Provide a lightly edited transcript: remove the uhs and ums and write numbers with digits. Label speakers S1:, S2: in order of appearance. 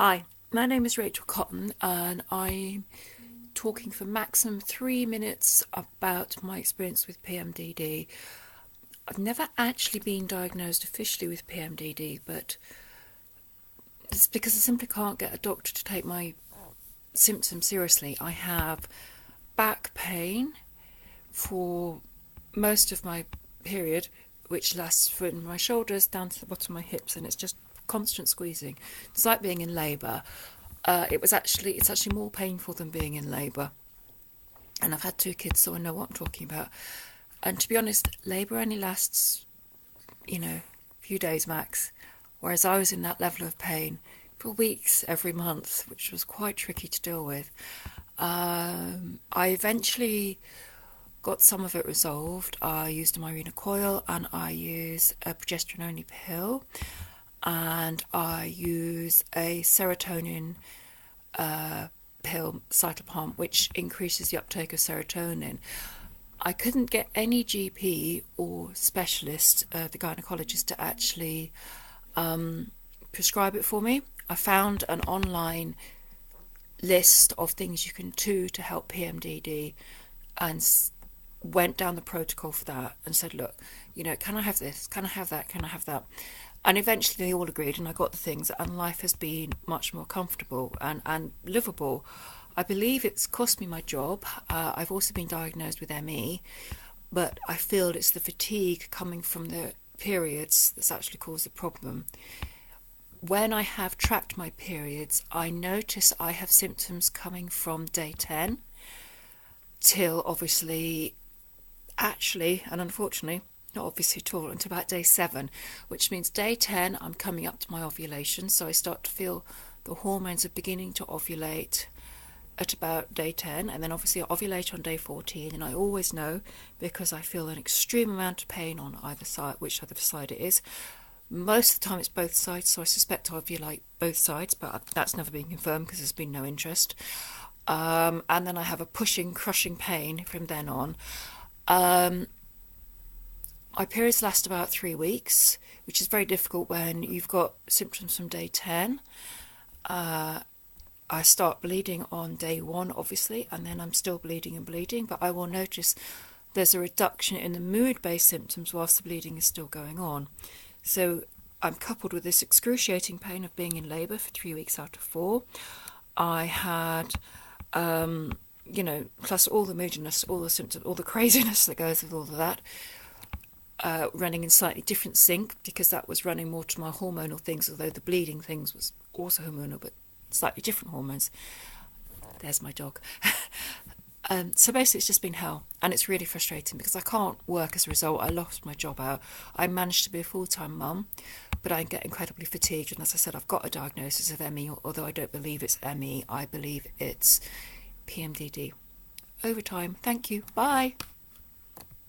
S1: Hi, my name is Rachel Cotton, and I'm talking for maximum 3 minutes about my experience with PMDD. I've never actually been diagnosed officially with PMDD, but it's because I simply can't get a doctor to take my symptoms seriously. I have back pain for most of my period, which lasts from my shoulders down to the bottom of my hips, and it's just constant squeezing. It's like being in labour. It's actually more painful than being in labour. And I've had 2 kids, so I know what I'm talking about. And to be honest, labour only lasts, a few days max, whereas I was in that level of pain for weeks every month, which was quite tricky to deal with. I eventually got some of it resolved. I used a Mirena coil, and I use a progesterone-only pill, and I use a serotonin pill, cytopalm, which increases the uptake of serotonin. I couldn't get any GP or specialist, the gynecologist, to actually prescribe it for me. I found an online list of things you can do to help PMDD and went down the protocol for that and said, look, can I have this? Can I have that? Can I have that? And eventually they all agreed, and I got the things, and life has been much more comfortable and livable. I believe it's cost me my job. I've also been diagnosed with ME, but I feel it's the fatigue coming from the periods that's actually caused the problem. When I have tracked my periods, I notice I have symptoms coming from day 10 till actually, and unfortunately, not obviously at all, until about day 7, which means day 10 I'm coming up to my ovulation, so I start to feel the hormones are beginning to ovulate at about day 10, and then obviously I ovulate on day 14, and I always know because I feel an extreme amount of pain on either side, which other side it is. Most of the time it's both sides, so I suspect I ovulate both sides, but that's never been confirmed because there's been no interest. And then I have a pushing, crushing pain from then on. My periods last about 3 weeks, which is very difficult when you've got symptoms from day 10. I start bleeding on day 1, obviously, and then I'm still bleeding, but I will notice there's a reduction in the mood-based symptoms whilst the bleeding is still going on. So I'm coupled with this excruciating pain of being in labour for 3 weeks out of 4. I had, plus all the moodiness, all the symptoms, all the craziness that goes with all of that. Running in slightly different sync, because that was running more to my hormonal things, although the bleeding things was also hormonal, but slightly different hormones. There's my dog. So basically it's just been hell, and it's really frustrating because I can't work as a result. I lost my job out. I managed to be a full-time mum, but I get incredibly fatigued, and as I said, I've got a diagnosis of ME, although I don't believe it's ME. I believe it's PMDD. Overtime. Thank you. Bye.